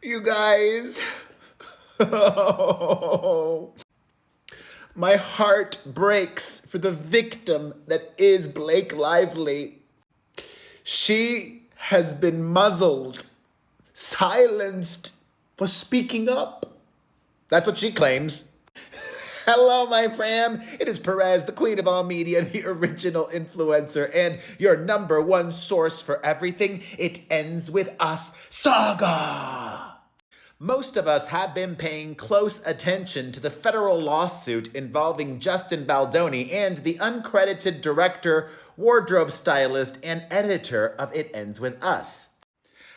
You guys. My heart breaks for the victim that is Blake Lively. She has been muzzled, silenced for speaking up. That's what she claims. Hello, my fam. It is Perez, the queen of all media, the original influencer, and your number one source for everything. It ends with us, Saga. Most of us have been paying close attention to the federal lawsuit involving Justin Baldoni and the uncredited director, wardrobe stylist, and editor of It Ends With Us.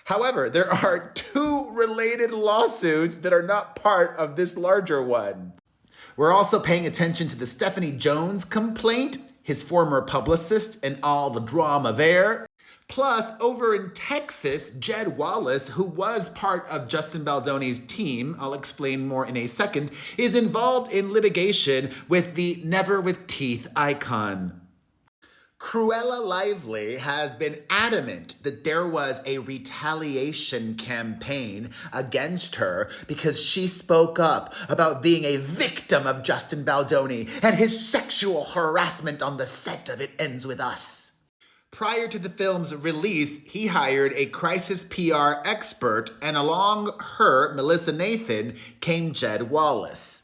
However, there are two related lawsuits that are not part of this larger one. We're also paying attention to the Stephanie Jones complaint, his former publicist, and all the drama there. Plus, over in Texas, Jed Wallace, who was part of Justin Baldoni's team, I'll explain more in a second, is involved in litigation with the Never With Teeth icon. Cruella Lively has been adamant that there was a retaliation campaign against her because she spoke up about being a victim of Justin Baldoni and his sexual harassment on the set of It Ends With Us. Prior to the film's release, he hired a crisis PR expert, and along her, Melissa Nathan, came Jed Wallace.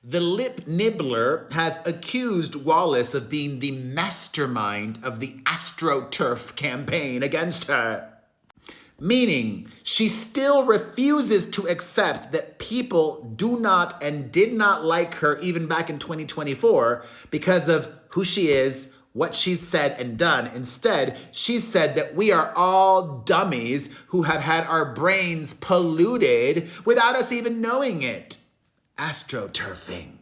The lip nibbler has accused Wallace of being the mastermind of the AstroTurf campaign against her. Meaning, she still refuses to accept that people do not and did not like her even back in 2024 because of who she is, what she's said and done. Instead, she said that we are all dummies who have had our brains polluted without us even knowing it. AstroTurfing.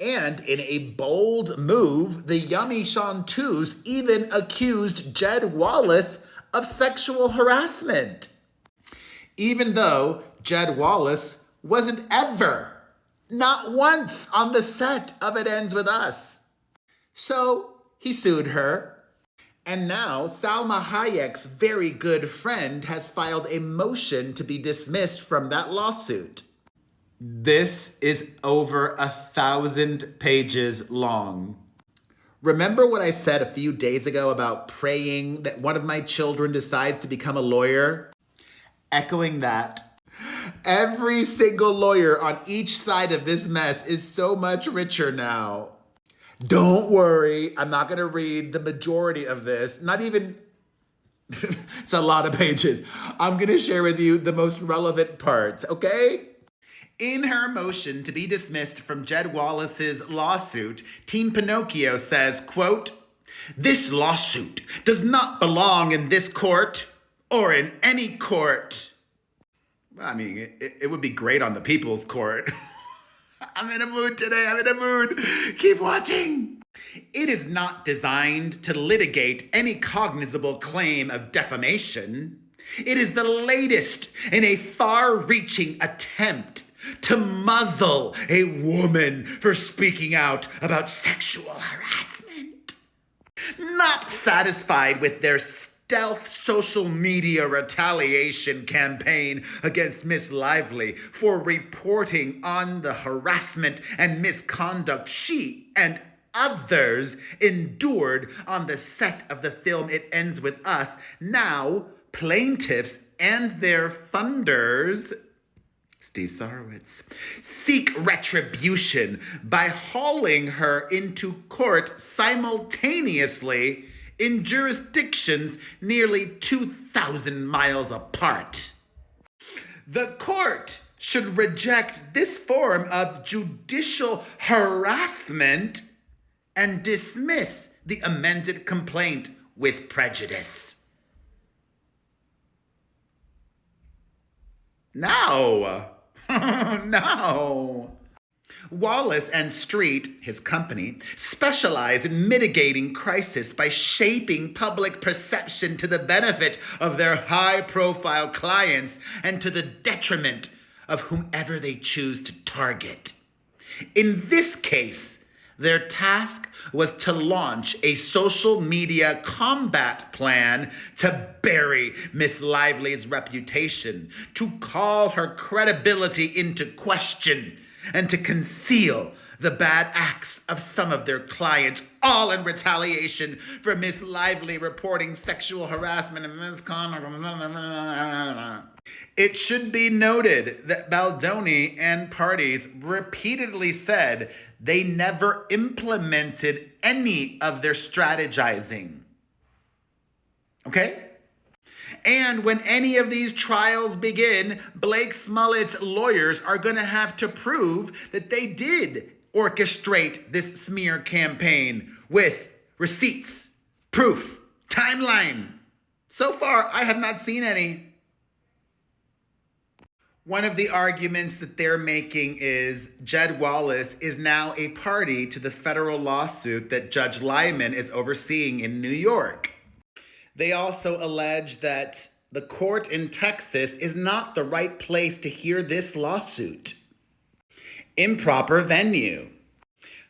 And in a bold move, the Yummy Chanteuse even accused Jed Wallace of sexual harassment. Even though Jed Wallace wasn't ever, not once, on the set of It Ends With Us. So he sued her. And now Salma Hayek's very good friend has filed a motion to be dismissed from that lawsuit. This is over 1,000 pages long. Remember what I said a few days ago about praying that one of my children decides to become a lawyer? Echoing that. Every single lawyer on each side of this mess is so much richer now. Don't worry, I'm not going to read the majority of this. Not even, it's a lot of pages. I'm going to share with you the most relevant parts, okay? In her motion to be dismissed from Jed Wallace's lawsuit, Team Pinocchio says, quote, "This lawsuit does not belong in this court or in any court." I mean, it would be great on the people's court. I'm in a mood today. I'm in a mood. Keep watching. It is not designed to litigate any cognizable claim of defamation. It is the latest in a far-reaching attempt to muzzle a woman for speaking out about sexual harassment. Not satisfied with their stealth social media retaliation campaign against Miss Lively for reporting on the harassment and misconduct she and others endured on the set of the film It Ends With Us, now plaintiffs and their funders, Steve Sarowitz, seek retribution by hauling her into court simultaneously in jurisdictions nearly 2,000 miles apart. The court should reject this form of judicial harassment and dismiss the amended complaint with prejudice. No. No. Wallace and Street, his company, specialize in mitigating crisis by shaping public perception to the benefit of their high-profile clients and to the detriment of whomever they choose to target. In this case, Their task was to launch a social media combat plan to bury Miss Lively's reputation, to call her credibility into question, and to conceal the bad acts of some of their clients, all in retaliation for Miss Lively reporting sexual harassment and misconduct. It should be noted that Baldoni and parties repeatedly said they never implemented any of their strategizing. Okay? And when any of these trials begin, Blake Smollett's lawyers are going to have to prove that they did orchestrate this smear campaign with receipts, proof, timeline. So far, I have not seen any. One of the arguments that they're making is Jed Wallace is now a party to the federal lawsuit that Judge Lyman is overseeing in New York. They also allege that the court in Texas is not the right place to hear this lawsuit. Improper venue.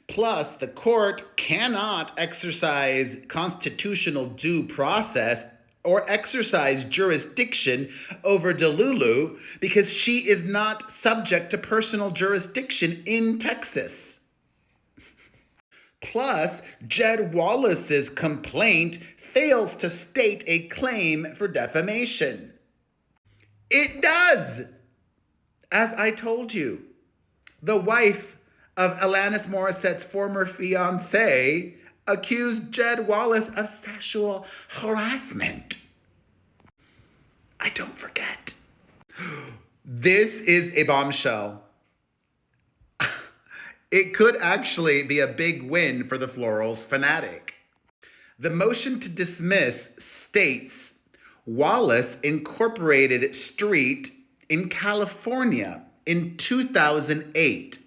Plus, the court cannot exercise constitutional due process or exercise jurisdiction over Delulu because she is not subject to personal jurisdiction in Texas. Plus, Jed Wallace's complaint fails to state a claim for defamation. It does! As I told you, the wife of Alanis Morissette's former fiancé accused Jed Wallace of sexual harassment. I don't forget. This is a bombshell. It could actually be a big win for the Florals fanatic. The motion to dismiss states Wallace incorporated Street in California in 2008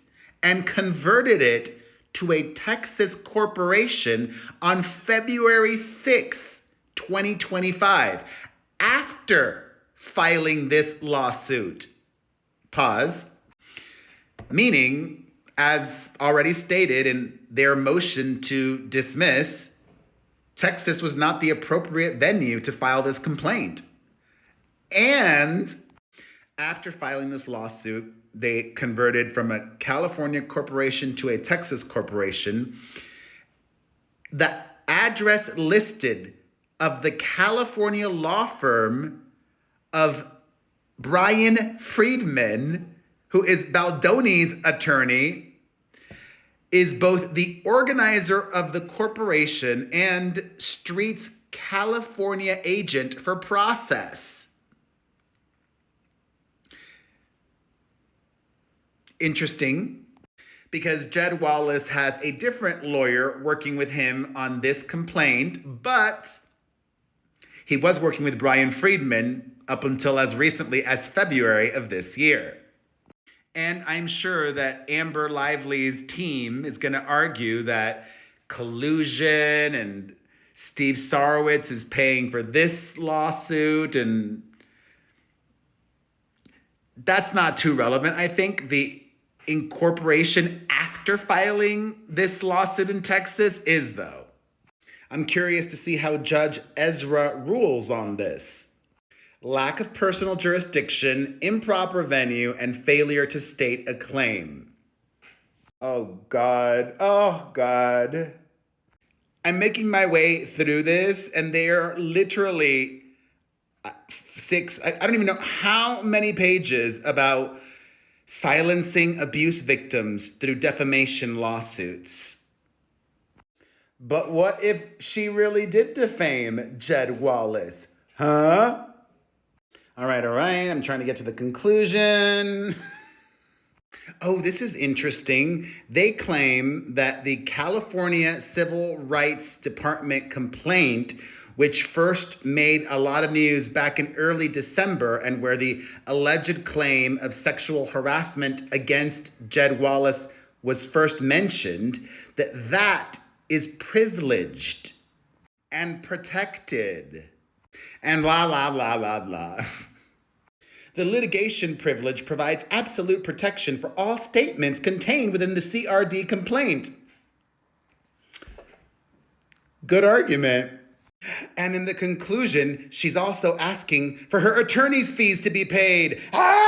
and converted it to a Texas corporation on February 6, 2025, after filing this lawsuit. Pause. Meaning, as already stated in their motion to dismiss, Texas was not the appropriate venue to file this complaint. And after filing this lawsuit, they converted from a California corporation to a Texas corporation. The address listed of the California law firm of Brian Friedman, who is Baldoni's attorney, is both the organizer of the corporation and Street's California agent for process. Interesting, because Jed Wallace has a different lawyer working with him on this complaint, but he was working with Brian Friedman up until as recently as February of this year. And I'm sure that Amber Lively's team is going to argue that collusion and Steve Sarowitz is paying for this lawsuit, and that's not too relevant. I think the incorporation after filing this lawsuit in Texas is, though. I'm curious to see how Judge Ezra rules on this. Lack of personal jurisdiction, improper venue, and failure to state a claim. Oh, God. Oh, God. I'm making my way through this, and they are literally I don't even know how many pages about silencing abuse victims through defamation lawsuits. But what if she really did defame Jed Wallace? Huh? All right, I'm trying to get to the conclusion. Oh, this is interesting. They claim that the California Civil Rights Department complaint, which first made a lot of news back in early December and where the alleged claim of sexual harassment against Jed Wallace was first mentioned, that is privileged and protected and blah, blah, blah, blah, blah. The litigation privilege provides absolute protection for all statements contained within the CRD complaint. Good argument. And in the conclusion, she's also asking for her attorney's fees to be paid. Ah!